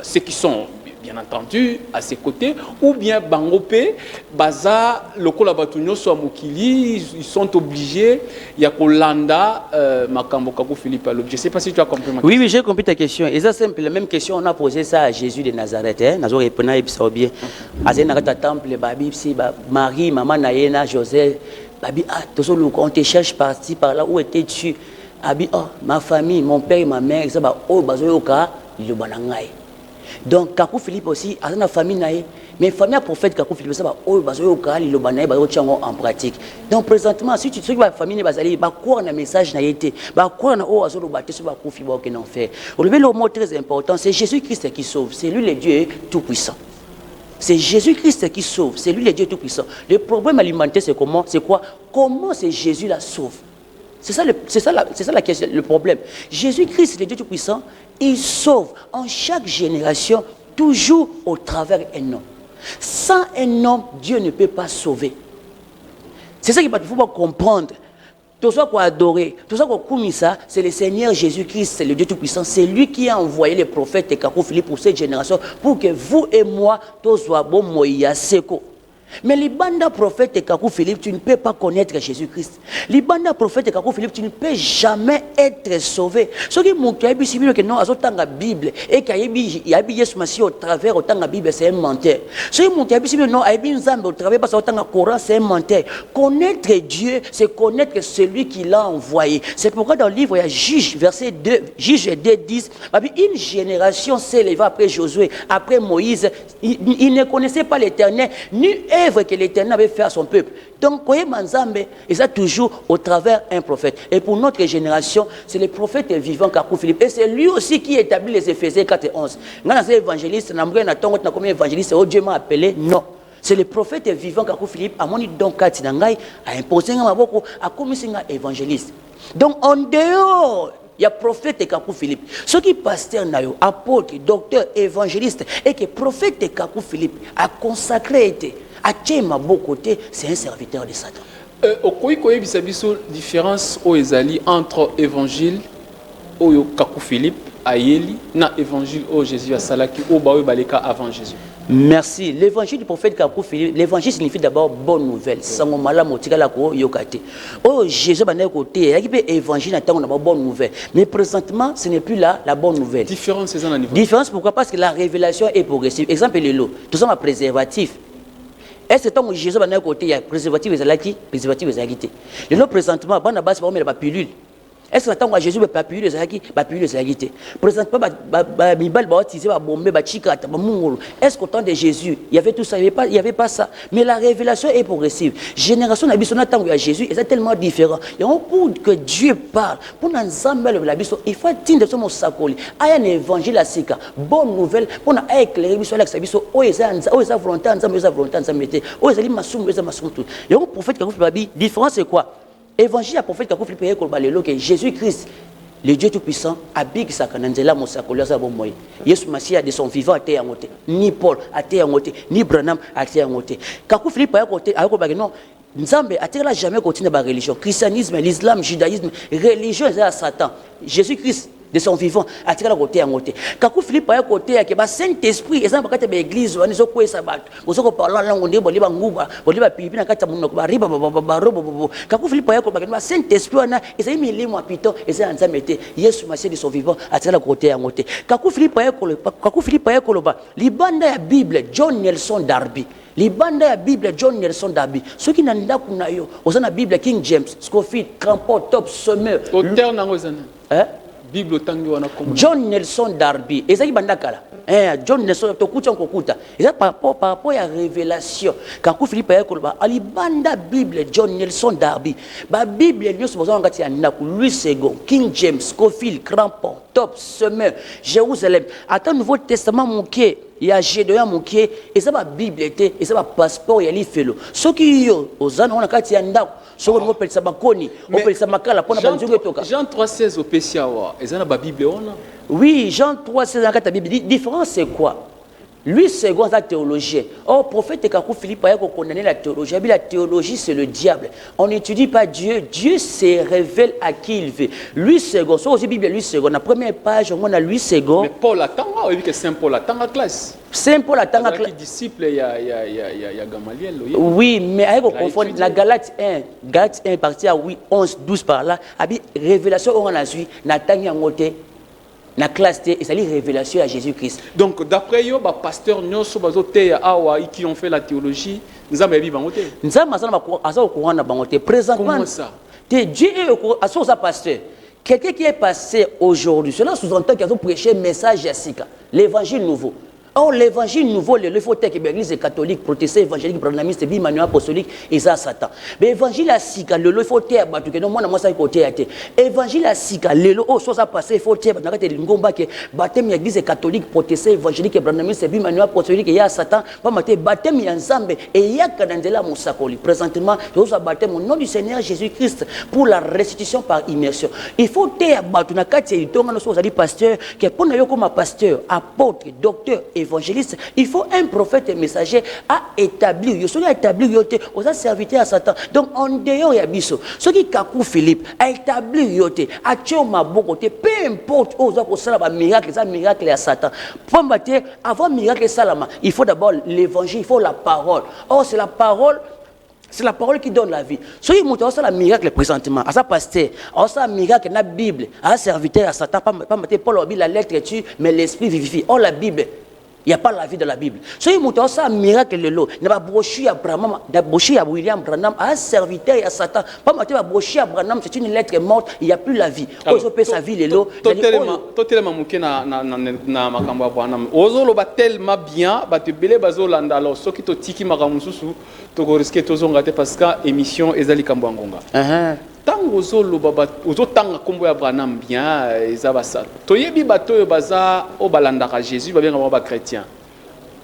ceux qui sont bien entendu, à ses côtés, ou bien Bangopé, Baza, Lokola Batunyo, soit Mokili, ils sont obligés, il y a Kolanda, Makambo Kakou Philippe Alop. Je ne sais pas si tu as compris ma question. Oui, j'ai compris ta question. Et ça, simple, la même question, on a posé ça à Jésus de Nazareth. Nous avons répondu à bien. À ce temple, Marie, maman Nayena, Joseph, on te cherche par-ci, par-là, où étais-tu? Ma famille, mon père et ma mère, ça va au Bazoyoka, le Banangaï. Donc, Kakou Philippe aussi, à la famille Naye, mais famille prophète Kakou Philippe, ça va au Bazoyoka, le Banangaï, en pratique. Donc, présentement, si tu sais que la famille Bazali, quoi un message n'a été, quoi un haut azolo bâti sur Kakou Philippe qui n'en fait. Le mot très important, c'est Jésus-Christ qui sauve, c'est lui le Dieu tout-puissant. C'est Jésus-Christ qui sauve, c'est lui le Dieu tout-puissant. Le problème alimentaire, c'est comment? C'est quoi? Comment c'est Jésus la sauve? C'est ça la question, le problème. Jésus-Christ, le Dieu Tout-Puissant, il sauve en chaque génération, toujours au travers d'un homme. Sans un homme, Dieu ne peut pas sauver. C'est ça qu'il faut pas comprendre. Tout ça qu'on adorer, tout ça qu'on commis c'est le Seigneur Jésus-Christ, c'est le Dieu Tout-Puissant. C'est lui qui a envoyé les prophètes et Kakou Philippe pour cette génération, pour que vous et moi, tous soyons bons, Moïa Seko. Mais les bandes prophètes et Kakou Philippe, tu ne peux pas connaître Jésus-Christ. Les bandes prophètes et Kakou Philippe, tu ne peux jamais être sauvé. Ce qui est possible que non, à la Bible et qu'il y a Jésus Messie au travers de la Bible, c'est un menteur. Ce qui est possible non, il y a Nzambe au travers de la Coran, c'est un menteur. Connaître Dieu, c'est connaître celui qui l'a envoyé. C'est pourquoi dans le livre, il y a Juge, verset 2, Juge 2, 10, une génération s'est levée après Josué, après Moïse. Il ne connaissait pas l'Éternel, ni œuvre que l'Éternel avait fait à son peuple. Donc, Manzambe, et ça toujours au travers un prophète. Et pour notre génération, c'est le prophète vivant Kakou Philippe. Et c'est lui aussi qui établit les Éphésiens 4 et 11. Quand on est évangéliste, on a combien évangéliste, Dieu m'a appelé? Non. C'est le prophète vivant Kakou Philippe, à mon donc Katinangai, a imposé un maboko, a commis un évangéliste. Donc, en dehors, il y a prophète et Kakou Philippe. Ceux qui pasteur nayo, apôtre, docteur, évangéliste, et que prophète et Kakou Philippe a consacré été, a tient ma beau côté, c'est un serviteur de Satan. Okoyi koye bisabiso différence au ezali entre évangile au Kakou Philippe ayeli na évangile au Jésus a salaki au bawe baleka avant Jésus. Merci. L'évangile du prophète Kakou Philippe, l'évangile signifie d'abord bonne nouvelle. Sangomala motika la ko yokate. Oh Jésus bané côté, il y a évangile attend on a bonne nouvelle. Mais présentement, ce n'est plus là la bonne nouvelle. Différence c'est un niveau. Différence pourquoi? Parce que la révélation est progressive. Exemple le lot. Tout ça ma préservatif. Est-ce que tant que Jésus bané côté il y a préservatif les agité. Le lot présentement bana base pas mettre la pilule. Est-ce que tant que Jésus pas pilule les agité. Présentement Bible ba utiliser ba bomber ba chika ta ba mungolo. Est-ce qu'au temps de Jésus, il y avait tout ça, il y avait pas ça. Mais la révélation est progressive. Génération na biso na tant que Jésus, c'est tellement différent. Et on pour que Dieu parle, pour ensemble la biso, il faut tindre sur mon sakoli. Aya un évangile à sika, bonne nouvelle pour na éclairer biso avec sa biso o eza volonté ensemble mettez. O eza li masumu tout. Et on prophète Kakou Philippe, différence c'est quoi? Évangile à prophète Kakou Philippe que Jésus-Christ, le Dieu Tout-Puissant, habite sa cananzela mosakolia sa bomoy. Yesu Messie de son vivant à terre en côté. Ni Paul à terre en côté, ni Branham à terre en côté. Kakou Philippe à côté, non. Nzambe a terre jamais continué la religion. Christianisme, l'islam, judaïsme, religion c'est à Satan. Jésus-Christ de son vivant a tiré la côté en côté. Kakou Philippe à côté que ba Saint-Esprit et ça ba kata ba église on zo ko sabat. Ozo parler langue ndé boliba nguba, boliba pipi na kata munoko ba riba ba robo. Kakou Philippe à côté ba Saint-Esprit on a et ça milimo apito et ça Nzambe était Yesu Messie de son vivant a tiré la côté en côté. Kakou Philippe à côté ba libanda ya Bible John Nelson Darby. Libanda ya Bible John Nelson Darby. Ceux qui n'ont pas kuna yo, osana Bible King James, Scofield, Crampon, Top, Sommer. Auteur nango ezana. Bible tangi wana komuna. John Nelson Darby. Ezaki bandakala. John Nelson tokuta kokuta. Eza par rapport à révélation. Kakou Philippe ayakoloba alibanda Bible John Nelson Darby. Ba Bible nyos bozo ngati ya naku Louis II, King James, Scofield, Crampon, Top, Sommer, Jérusalem. Attends Nouveau Testament monké. Il y a Gédéon monké et ça va Bible était et ça va passeport ya li felo. Soki yo ozana ona kati ya ndako. Soko ngo pelisa bakoni, on pelisa makala pona banzungu toka. Jean 3:16 au Pesiawa, ezana ba Bible ona. Oui, Jean 3:16 dans la Bible. Différence c'est quoi? Lui, second, c'est théologien. Or, prophète Kakou Philippe a condamné la théologie. La théologie, c'est le diable. On n'étudie pas Dieu. Dieu se révèle à qui il veut. Lui, second. C'est aussi Bible, lui, second. La première page, on a lui, second. Mais Paul attend, on a vu que Saint Paul attend la classe. Saint Paul attend la classe. Qui disciple, il y a Gamaliel. Oui, mais avec confondre la Galate 1, partie à 8, 11, 12 par là, avec révélation, on a suivi, Nathan Yangote. La classe et ça dit révélation à Jésus-Christ. Donc d'après eux, les pasteurs qui ont fait la théologie, nous avons vu bangote. Nous avons au courant de bangote. Présentement, comment ça? Dieu est au courant, à pasteur. Quelqu'un qui est passé aujourd'hui, cela sous-entend qu'ils ont prêché un message jessica, l'évangile nouveau. Or, l'évangile nouveau, il faut que l'Église catholique, protestante, évangélique, branamiste, bimanuel apostolique, et ça, Satan. Mais l'évangile à Sika, il faut que moi, ça, côté. Évangile à Sika, le chose à passer, il faut que baptême l'Église catholique, protestante, évangélique, branamiste, bimanuel apostolique, et ça, Satan, pas mater baptême Yanzambe, et il y a Kanandela Moussakoli. Présentement, il faut baptême au nom du Seigneur Jésus-Christ pour la restitution par immersion. Il faut que tu pasteur, qui est comme pasteur, apôtre, docteur, évangéliste, il faut un prophète et messager à établir. Il faut établir aux serviteurs à Satan. Donc, en dehors, il y a biso. Ce qui Kakou Philippe a établi à Tchoma Bokote, peu importe aux autres pour miracle à Satan. Avant miracle salama, il faut d'abord l'évangile, il faut la parole. Or, c'est la parole. C'est la parole qui donne la vie. Si vous avez un miracle présentement, à sa pasteur, à sa miracle dans la Bible, à un serviteur à Satan, pas Paul la lettre tue, mais l'esprit vivifie. Or, la Bible, il n'y a pas la vie de la Bible. Si vous avez un miracle, il y a un brochure à William Branham, à un serviteur et à Satan. Pas un brochure à Branham, c'est une lettre morte, il n'y a plus la vie. Quand on peut sa vie, il totalement mouké na makambo Branham. Ozolo ba tellement bien, ba te belé bazolanda alors soki to tiki makamususu to ko risquer to zongate parce que émission ezali kambo ngonga. Tango ozolo baba ozotanga kombo ya Branham bien ezaba ça. Toyebi bato baza o balanda ka Jésus ba bien ba chrétien.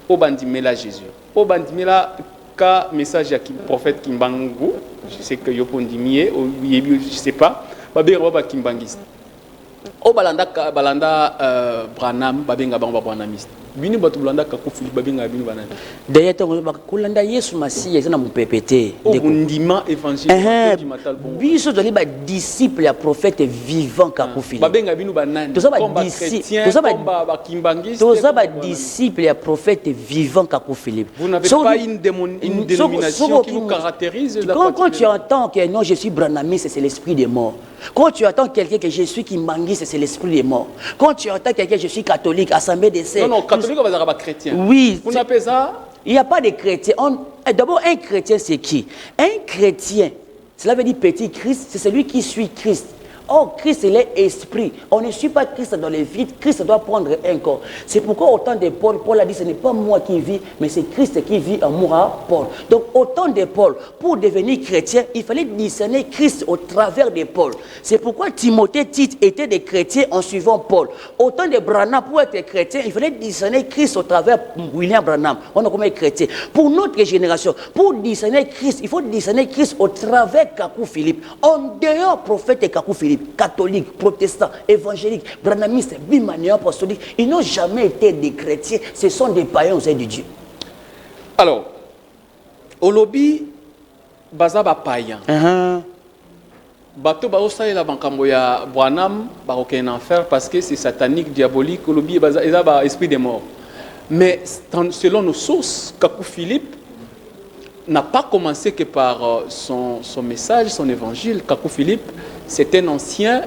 O bandimela Jésus. O bandimela ka message ya prophète Kimbangu, je sais que yo pondimie ou yebi je sais pas. Ba bien ba kimbangiste. O balanda Branham ba bien ba Branhamiste. Bini batu bulanda Kakou Philippe babinga bini banana. D'ailleurs tango kulanda Yesu Masiya ezana mupepete. O bundima évangile du matal bon. Biso dali ba disciple ya prophète vivant Kakou Philippe. Babenga binu banani. Toza ba disciple, ba kimbangiste. toza ba disciple ya prophète vivant Kakou Philippe. Vous n'avez pas une dénomination qui vous caractérise. Quand tu entends que non je suis branamiste, c'est l'esprit des morts. Quand tu entends quelqu'un que je suis kimbangiste, c'est l'esprit des morts. Quand tu entends quelqu'un que je suis catholique, assemblée des saints. Non, catholique, on va dire chrétien. Oui. Vous appelez ça? Il n'y a pas de chrétien. D'abord, un chrétien, c'est qui? Un chrétien, cela veut dire petit Christ, c'est celui qui suit Christ. Or, Christ, il est esprit. On ne suit pas Christ dans les vides. Christ doit prendre un corps. C'est pourquoi autant de Paul, Paul a dit, ce n'est pas moi qui vis, mais c'est Christ qui vit en moi, Paul. Donc, autant de Paul, pour devenir chrétien, il fallait discerner Christ au travers de Paul. C'est pourquoi Timothée, Tite étaient des chrétiens en suivant Paul. Autant de Branham, pour être chrétien, il fallait discerner Christ au travers William Branham. On a comme chrétien. Pour notre génération, pour discerner Christ, il faut discerner Christ au travers Kakou Philippe. En dehors, prophète Kakou Philippe. Catholiques, protestants, évangéliques, branamistes, bimanuels, apostoliques, ils n'ont jamais été des chrétiens, ce sont des païens aux yeux de Dieu. Alors, au lobby, baza ba païen. Bato ba osale la bankambo ya Branham, ba aucun enfer parce que c'est satanique, diabolique, au lobby baza eza ba esprit des morts. Mais selon nos sources, Kakou Philippe n'a pas commencé que par son message, son évangile. Kakou Philippe, c'est un ancien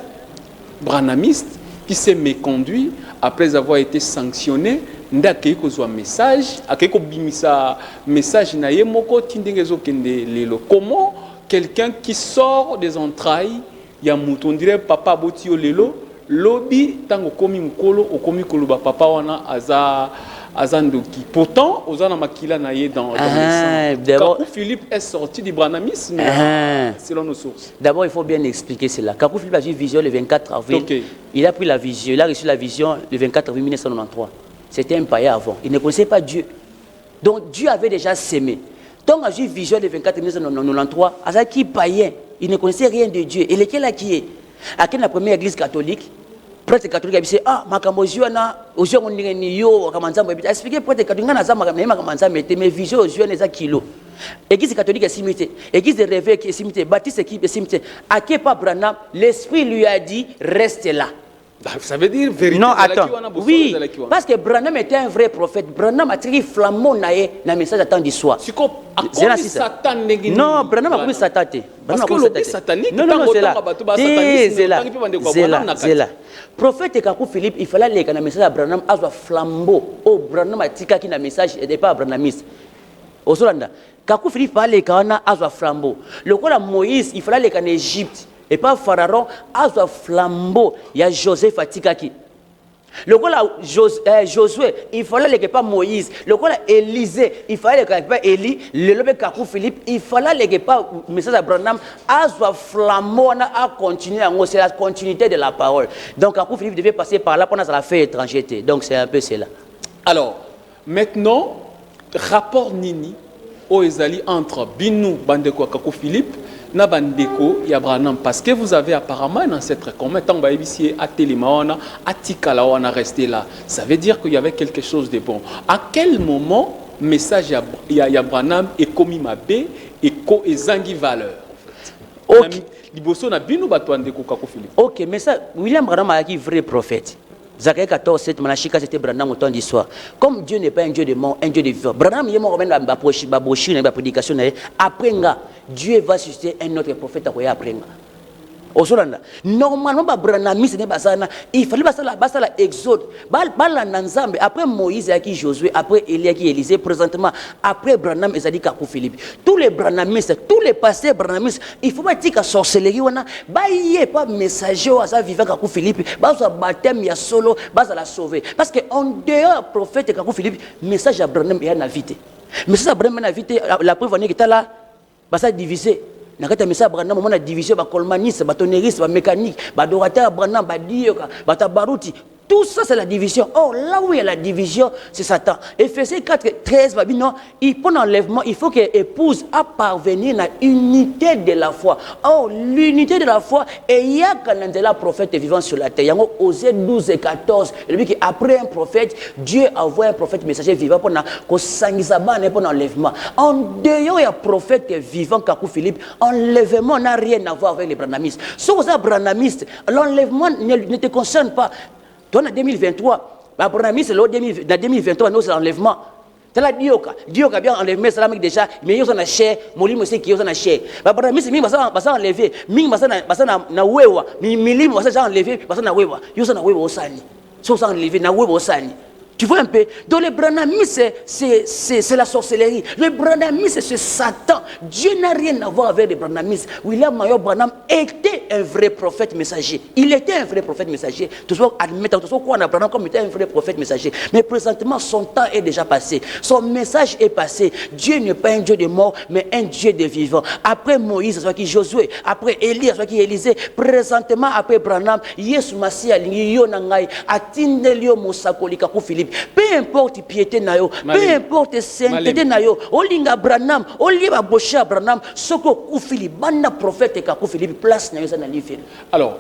branhamiste qui s'est méconduit après avoir été sanctionné. Ndake ko zo message, akeko bimisa message na yemoko tindengezo kende lelo. Comment quelqu'un qui sort des entrailles ya mutu, on dirait papa botio lelo, lobi tango komi mukolo okomi koloba papa wana azandoki. Pourtant, Ozana Makila naïe dans le sang. Kakou Philippe est sorti du branhamisme selon nos sources. D'abord, il faut bien expliquer cela. Kakou Philippe a eu vision le 24 avril. Okay. Il a pris la vision, il a reçu la vision le 24 avril 1993. C'était un païen avant. Il ne connaissait pas Dieu. Donc Dieu avait déjà sémé. Donc, il a eu vision le 24 avril 1993. Azaki païen, il ne connaissait rien de Dieu. Et lequel a qui est? À quelle la première église catholique? prêtre catholique abisi makambo ozwana ozwa ndenge yo kamanzambo expliquer prêtre catholique ngana za makambo mete mais vision ozwa neza kilo église catholique simité église de réveil qui simité baptiste qui simité aké pas Branham l'esprit lui a dit reste là. Ça veut dire vérité. Non, attends. Oui, parce que Branham était un vrai prophète. Branham a tiré flambeau na message à temps d'histoire. Non, Branham a pris Satan. Parce que le satanique, non, c'est là. Prophète Kakou Philippe, il fallait lire un message à Branham, à flambeau. Oh, Branham a tiré un message et pas Branhamiste. Au Solanda, Kakou Philippe parlait quand à flambeau. Le roi Moïse, il fallait lire en Égypte. Et pas Pharaon, à flambeau, il y a Joseph Atikaki. Le roi Josué, il fallait que pas Moïse. Le roi Élisée, il fallait que pas Élie. Le roi Kakou Philippe, il fallait que pas message Abraham. À flambeau, on a continué. C'est la continuité de la parole. Donc Kakou Philippe devait passer par là pendant la fête étrangère. Donc c'est un peu cela. Alors, maintenant, rapport Nini au Ezali entre Binou Bandeko Kakou Philippe. Nabandeko ya Branham parce que vous avez apparemment un ancêtre commun tant ba ici à Télimaona à Tikala on a resté là ça veut dire qu'il y avait quelque chose de bon à quel moment message ya Branham est commis mabé et ko ezangi valeur en fait liboso na bino batwandeko Kakou Philippe. OK mais ça William Branham a qui vrai prophète. Zacharie 14, 7, Malachika, c'était Branham au temps d'histoire. Comme Dieu n'est pas un Dieu de mort, un Dieu de vivant. Branham, il est mort, ma brochure, ma prédication, après, Dieu va susciter un autre prophète après. Normalement, il fallait passer la Exode. Après Moïse et Josué, après Élie et Élisée, présentement, après Branham et Zadi Kakou Philippe. Tous les Branhamistes, tous les pasteurs Branhamistes, il faut pas dire que sorcellerie, il n'y a pas messager à sa vivant Kakou Philippe, il baptême, il y a solo, il la sauver. Parce qu'en dehors prophète Kakou Philippe, message à Branham est invité. Message à Branham est invité, la preuve est que là, ça divisé. Nakata message Branham on a division ba colmaniste ba tonneriste ba mécanique ba dorateur Branham ba dioka ba tabaruti tout ça c'est la division. Oh là où il y a la division c'est Satan. Éphésiens 4 13 non il pour l'enlèvement il faut que épouse à parvenir à l'unité de la foi. Oh l'unité de la foi et il y a quand la prophète vivant sur la terre. Yango Osée 12 et 14 il dit qu'après un prophète Dieu envoie un prophète messager vivant pour ko sangisa bana pour l'enlèvement. En dehors il y a prophète vivant Kakou Philippe enlèvement n'a rien à voir avec les branhamistes. Sauf aux branhamistes l'enlèvement ne te concerne pas. En 2023, en 2023, nous avons l'enlèvement. C'est la Dioka bien enlevé, ça déjà, mais ils ont un cher, Molim aussi qui ont un cher. Mais ça enlevé, Ming na wewa, Milim, ça enlevé, na wewa, ils ont un wewa au sani. Sauf enlevé, na wewa au sani. Tu vois un peu? Donc le branhamisme, c'est la sorcellerie. Le branhamisme, c'est Satan. Dieu n'a rien à voir avec le branhamisme. William Mayor Branham était un vrai prophète messager. Il était un vrai prophète messager. Tout ça, admettons, tout ça, quoi, on a Branham comme était un vrai prophète messager. Mais présentement, son temps est déjà passé. Son message est passé. Dieu n'est pas un Dieu de mort, mais un Dieu de vivant. Après Moïse, soit qui Josué, après Élie, soit qui Élisée, présentement, après Branham, Yesu Masia, Liyo Nangai, Atindelio Mosakoli, Kakou Philippe. Peu importe piété nayo, peu importe sainteté nayo, olinga Branham, oliba bosha Branham, soko Koufili, banda prophète Kakou Philippe place nayo ça na livre. Alors,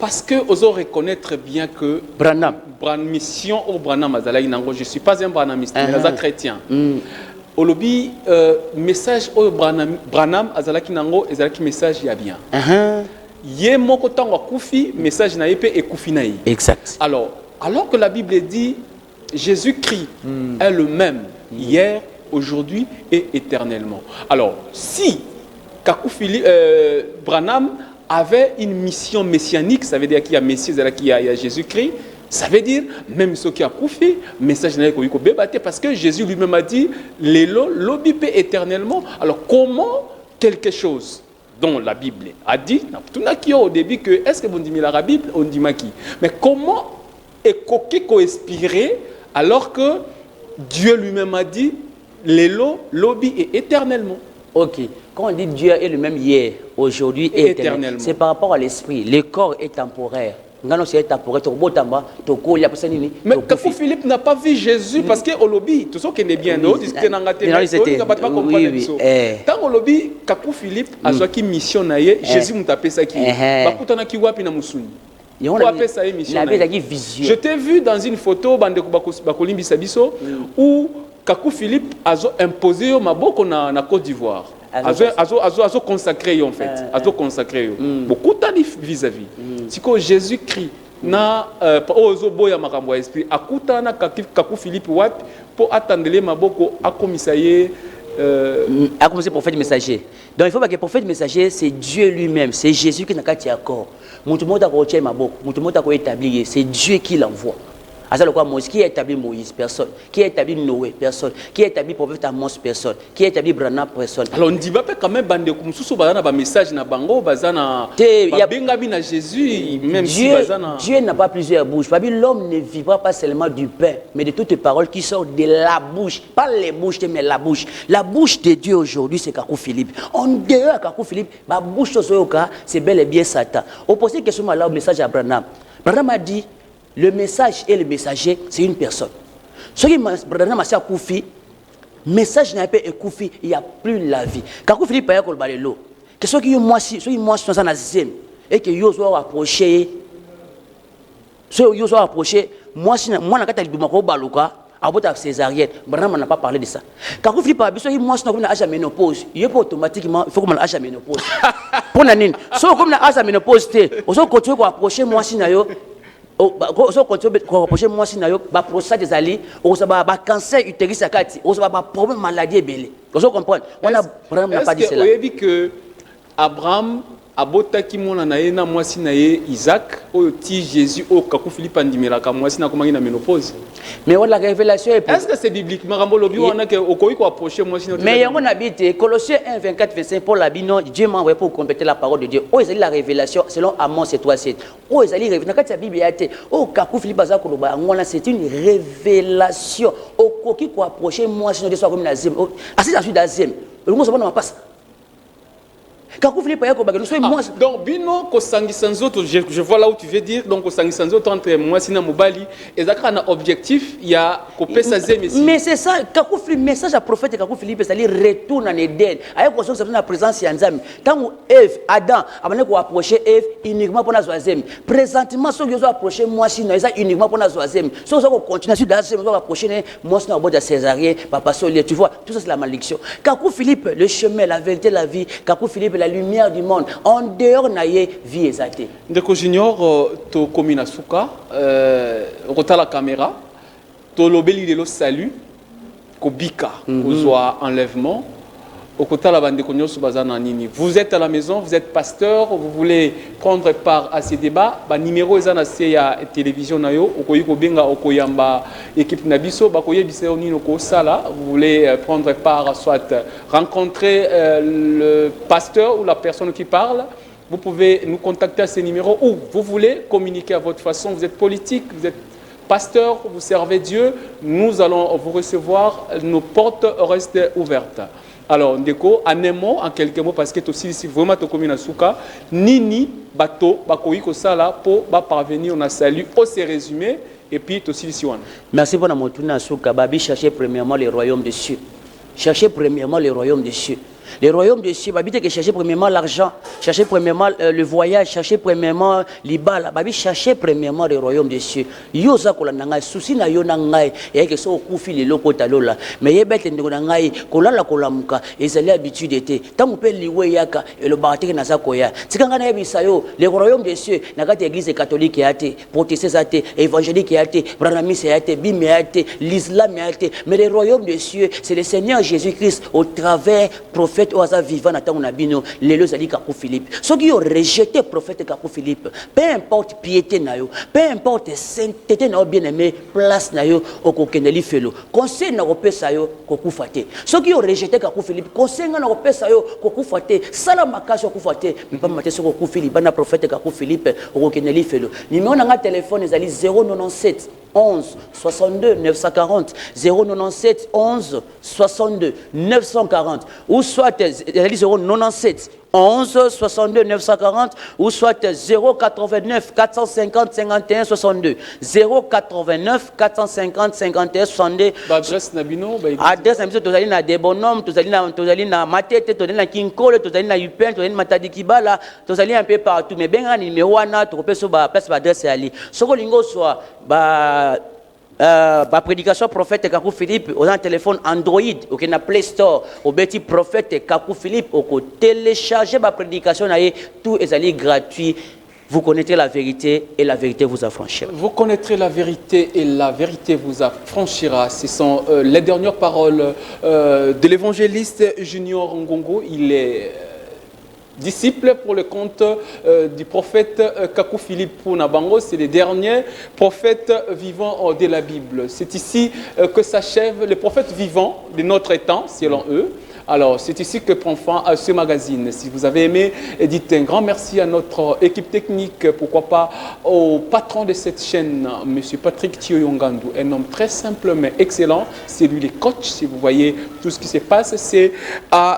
parce que vous allez reconnaître bien que Branham, mission au Branham azalaï nango, je suis pas un Branhamiste, mais un chrétien. Au lobby message au Branham azalaki nango, azalaki message ya bien. Yé moko tango Koufi, message na épée et Koufi naï. Exact. Alors que la Bible dit Jésus-Christ est le même hier, aujourd'hui et éternellement. Alors, si Kakou Philippe, Branham avait une mission messianique, ça veut dire qu'il y a Messie, qu'il y a Jésus-Christ, ça veut dire même ceux qui ont Koufi, message n'a pas débattu parce que Jésus lui-même a dit l'obipé éternellement. Alors, comment quelque chose dont la Bible a dit, au début que est-ce que vous dites la Bible, on dit qui? Mais comment et qu'on inspiré alors que Dieu lui-même a dit l'obi est éternellement. Ok, quand on dit Dieu est le même hier, aujourd'hui et éternellement, c'est par rapport à l'esprit. Le corps est temporaire. C'est temporaire. Mais Kakou Philippe n'a pas vu Jésus parce que au lobby, tout ce qui est bien, nous discutons dans la télé, tant au lobby, Kakou Philippe a soit qui mission naïe, Jésus m'a tapé ça qui, bakutana ki wapi na musuni. Je t'ai vu dans une photo Bakolimbi Sabiso où Kakou Philippe a imposé Maboko na Côte d'Ivoire. Azo consacré en fait. Azo consacré. Beaucoup de vis-à-vis. C'est que Jésus-Christ na ozo boya makambo esprit akuta na Kakou Philippe wat pour attendre les Maboko a commissaire a commencé prophète messager. Donc il faut pas que le prophète messager, c'est Dieu lui-même, c'est Jésus qui n'a qu'à tirer corps. C'est Dieu qui l'envoie. Qui a établi Moïse? Personne. Qui a établi Noé? Personne. Qui a établi prophète Amos? Personne. Qui a établi Branham? Personne. Alors on dit pas quand même bande comme sous un message na bango bazana bengabi na Jésus même si bazana. Dieu n'a pas plusieurs bouches. L'homme ne vivra pas seulement du pain, mais de toutes les paroles qui sortent de la bouche, pas les bouches mais la bouche. La bouche de Dieu aujourd'hui c'est Kakou Philippe. En dehors Kakou Philippe, ma bouche c'est bel et bien Satan. Au posé question là au message à Branham. Branham a dit le message et le messager, c'est une personne. Ce qui m'a Koufi, message n'a pas écoufi, il n'y a plus la vie. Quand Koufi paye pour le balelo, que ceux qui moi si sont en Azim et que yo soit approché, moi si moi n'a pas dit mako baluka, abota césarienne, Branham n'a pas parlé de ça. Quand Koufi paye, ceux qui moi si comme na âge à ménopause, il est pas automatiquement, il faut comme na âge à ménopause. Pour nanine, ceux comme na âge à ménopause, on se continue à approcher moi si na yo. So continue à rapprocher moi si nayo ba prostate des alliés ou ça ba cancer utérus akati ou ça ba problème maladie belé. Vous comprenez? On a Abraham n'a pas dit cela. Est-ce que vous avez dit que Abraham abotaki mona na ye na moi si na ye Isaac o ti Jésus o Kakou Philippe andimela ka moi si na komaki na ménopause? Mais on la révélation est est-ce que c'est bibliquement rambo lobi on a que okoyi ko approcher moi si na. Mais yango na bité Colossiens 1:24-25 Paul labino Dieu m'a envoyé pour compléter la parole de Dieu. Oh ils la révélation selon Amos 7:7. Oh ils ali révélation quand la Bible a été oh Kakou Philippe baza ko loba ngona c'est une révélation okoki ko approcher moi si na de soit comme nazim. Asi dans deuxième. Le mot ça va passe. Kakou Philippe donc bino ko sangi sanzoto je vois là où tu veux dire donc ko sangi sanzoto entre moi sina mobali et ça un objectif il y a ko pesa zemesi mais c'est ça Kakou Philippe message à prophète Kakou Philippe c'est aller retourne en Éden avec conscience de la présence ya Nzambe tant Ève Adam abane ko approcher Ève uniquement pour la troisième présentement ceux qui ont approché moi sina ça uniquement pour la troisième ceux qui ont continuer sur la troisième approcher moi sina au bord de césarien papa Solier tu vois tout ça c'est la malédiction Kakou Philippe le chemin la vérité la vie Kakou Philippe la lumière du monde en dehors naie vie exaltée. Ndeko Junior to komina suka rota la caméra to lobeli lelo salut ko bika ko zwa enlèvement au kota la bande konyoso bazana nini. Vous êtes à la maison, vous êtes pasteur, vous voulez prendre part à ces débats, ba numéro ezana se ya télévision nayo okoyi ko benga okoyamba équipe nabiso ba koyebise onino ko sala, vous voulez prendre part soit rencontrer le pasteur ou la personne qui parle, vous pouvez nous contacter à ces numéros ou vous voulez communiquer à votre façon, vous êtes politique, vous êtes pasteur, vous servez Dieu, nous allons vous recevoir, nos portes restent ouvertes. Alors, Ndeko, en un mot, en quelques mots, parce que aussi, si vraiment tu communes à Souka, Nini, Bato, Bakoïko Sala, pour parvenir, on a salué, on s'est résumé, et puis aussi ici. Merci pour la montée à Souka. Babi, cherchez premièrement les royaumes des cieux. Cherchez premièrement les royaumes des cieux. Les royaumes de cieux, Babi, cherchez premièrement l'argent, cherchez premièrement le voyage, cherchez premièrement l'ibala, Babi, cherchez premièrement les royaumes de cieux. Yosa kola nangai, souci na yo nangai, et que so kufi le loko talola. Mais yebete ndeko nangai, kola la kola muka, et c'est l'habitude d'été. Tant que liwe yaka, et le baratique na koya. Tikanga na bisayo, les royaumes de cieux, nakati église catholique yate, protestante yate, évangélique yate, branamis yate, bim yate, l'islam yate. Mais les royaumes de cieux, c'est le Seigneur Jésus-Christ au travers prophète au hasard vivant à temps nabino les zali Kakou Philippe ceux qui ont rejeté prophète Kakou Philippe peu importe piété nayo peu importe sainteté na bien aimé place nayo okokendeli felo conseil na kopesa yo kokufate ceux qui ont rejeté Kakou Philippe conseil na kopesa yo kokufate sala makasi okufate mpa maté soko Kakou Philippe bana prophète Kakou Philippe okokendeli felo numéro na téléphone ezali 097 11 62 940 097 11 62 940 ou soit 097 11 62 940 ou soit 089 450 51 62 089 450 51 62. Adresse Nabino, adresse Nabino, tu as na Debonome, tu as na Matete, tu as na Kinkole, tu as na Yupen, tu as na Matadi Kibala, tu as un peu partout. Mais bien, numéro 1, tu peux sur la place d'adresse ali. Ce que lingo soit prédication prophète Kakou Philippe, on a un téléphone Android, ok, na Play Store, au petit prophète Kakou Philippe, au télécharger ma prédication, tout est gratuit. Vous connaîtrez la vérité et la vérité vous affranchira. Vous connaîtrez la vérité et la vérité vous affranchira. Ce sont les dernières paroles de l'évangéliste Junior Ngongo. Il est disciple pour le compte du prophète Kakou Philippe Nabango. C'est le dernier prophète vivant de la Bible. C'est ici que s'achève le prophète vivant de notre temps, selon eux. Alors, c'est ici que prend fin à ce magazine. Si vous avez aimé, dites un grand merci à notre équipe technique, pourquoi pas au patron de cette chaîne, M. Patrick Thioyongandu, un homme très simple mais excellent. C'est lui le coach. Si vous voyez tout ce qui se passe, c'est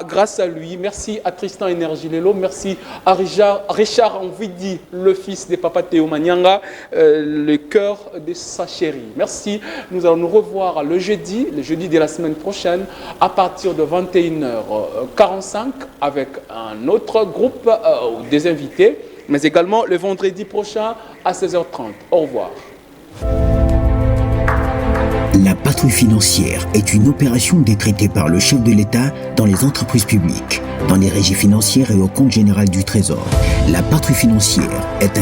grâce à lui. Merci à Tristan Énergie Lelo, merci à Richard Envidi, le fils de Papa Théo Manyanga, le cœur de sa chérie. Merci. Nous allons nous revoir le jeudi de la semaine prochaine, à partir de 21h45 avec un autre groupe des invités, mais également le vendredi prochain à 16h30. Au revoir. La patrouille financière est une opération décrétée par le chef de l'État dans les entreprises publiques, dans les régies financières et au compte général du Trésor. La patrouille financière est un